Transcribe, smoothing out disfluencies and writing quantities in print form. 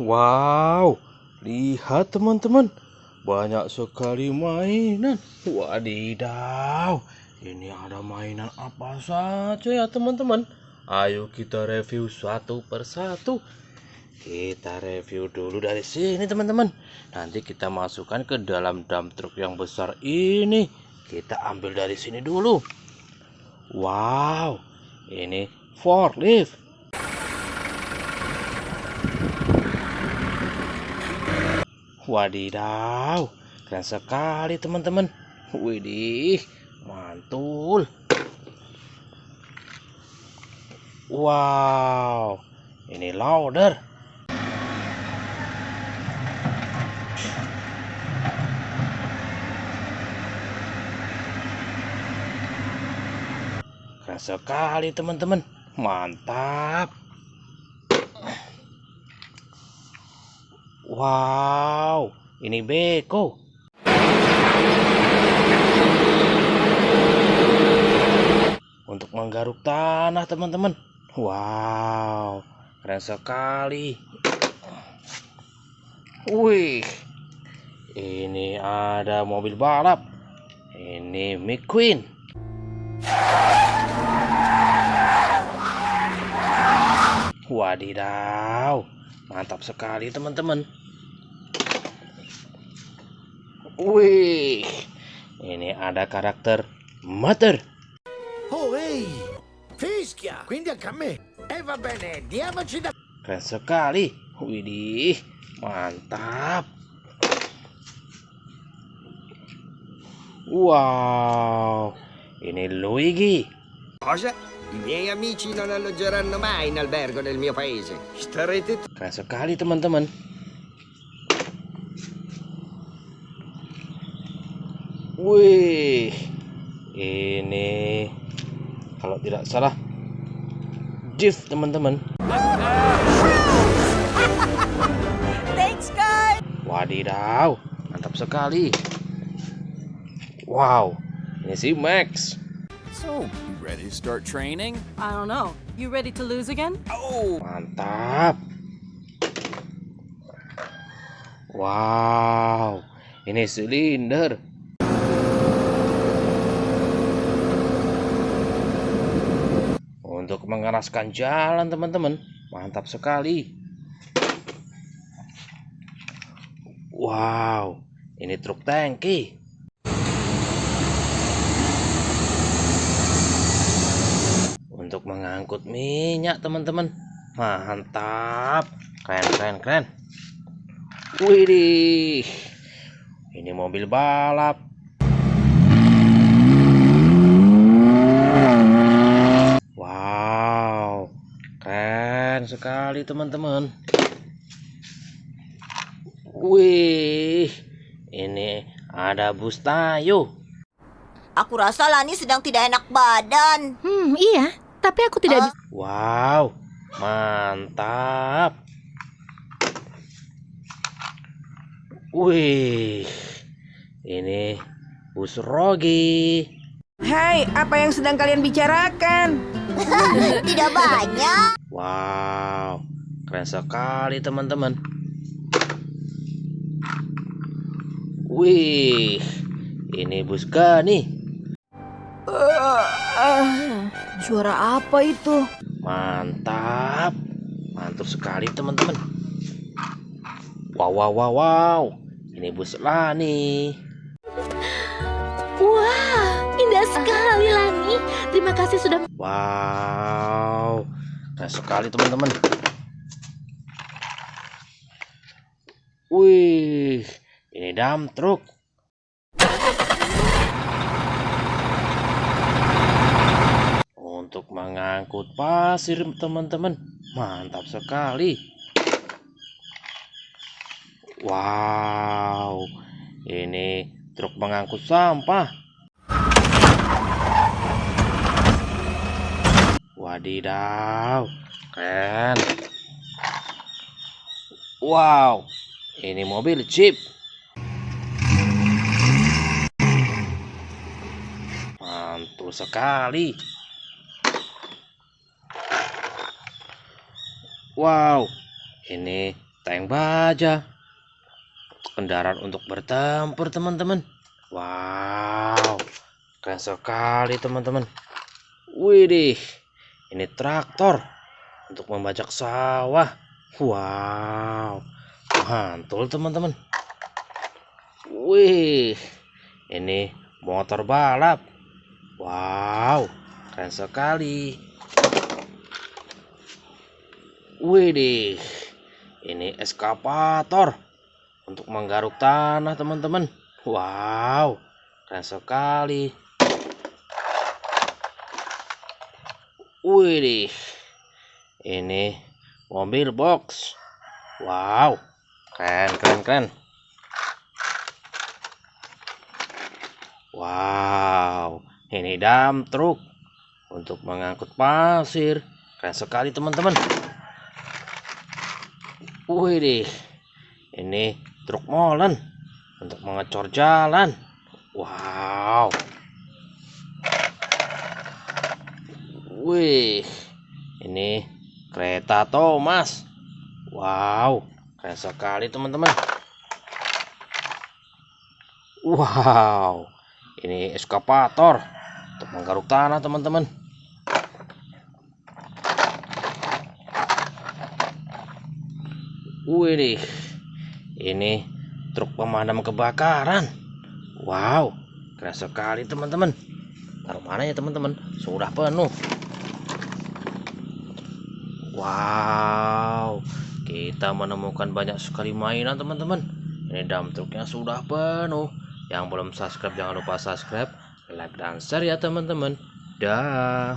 Wow, lihat teman-teman, banyak sekali mainan. Wadidaw, ini ada mainan apa saja ya teman-teman? Ayo kita review satu persatu. Kita review dulu dari sini teman-teman. Nanti kita masukkan ke dalam dump truck yang besar ini. Kita ambil dari sini dulu. Wow, ini forklift. Wadidaw, keren sekali teman-teman. Widih, mantul. Wow, ini loader. Keren sekali teman-teman. Mantap. Wow, ini beko. Untuk menggaruk tanah teman-teman. Wow, keren sekali. Wih, ini ada mobil balap. Ini McQueen. Wadidaw, mantap sekali teman-teman. Wih, ini ada karakter Mother. Oh ehi, fischia, quindi anche a me. E va bene, diamoci da... Keren sekali. Widih, mantap. Wow, ini Luigi. Cosa? I miei amici non alloggeranno mai in albergo nel mio paese. Starete... Keren sekali teman-teman. Wih, ini kalau tidak salah Jeep teman-teman. Thanks guys. Wadidaw, mantap sekali. Wow, ini si Max. So, you ready to start training? I don't know. You ready to lose again? Oh! Mantap. Wow, ini silinder. Untuk mengeraskan jalan teman-teman. Mantap sekali. Wow, ini truk tangki. Untuk mengangkut minyak teman-teman. Mantap. Keren. Widih, ini mobil balap. Wow, keren sekali teman-teman. Wih, ini ada bus Tayo. Aku rasa Lani sedang tidak enak badan. Iya, tapi aku tidak bisa. Wow, mantap. Wih, ini bus Rogi. Hai, apa yang sedang kalian bicarakan? Tidak banyak. Wow, keren sekali teman-teman. Wih, ini bus Gani. Suara apa itu? Mantap, mantul sekali teman-teman. Wow, ini bus Lani. Wah, indah sekali Lani. Terima kasih sudah. Wow, keren sekali teman-teman. Wih, ini dump truck. Untuk mengangkut pasir teman-teman. Mantap sekali. Wow, ini truk mengangkut sampah. Wadidaw, keren. Wow, ini mobil Jeep. Mantul sekali. Wow, ini tank baja, kendaraan untuk bertempur teman-teman. Wow, keren sekali teman-teman. Widih, ini traktor untuk membajak sawah. Wow, mantul teman-teman. Wih, ini motor balap. Wow, keren sekali. Widih, ini eskavator untuk menggaruk tanah teman-teman. Wow, keren sekali. Widih, ini mobil box. Wow, keren. Wow, ini dump truck untuk mengangkut pasir. Keren sekali teman-teman. Widih, ini truk molen untuk mengecor jalan. Wow. Wih, ini kereta Thomas. Wow, keren sekali teman-teman. Wow, ini eskavator untuk menggaruk tanah teman-teman. Wih, ini truk pemadam kebakaran. Wow, keren sekali teman-teman. Taruh mana ya teman-teman? Sudah penuh. Wow, kita menemukan banyak sekali mainan teman-teman. Ini dump truknya sudah penuh. Yang belum subscribe jangan lupa subscribe, like dan share ya teman-teman. Dah.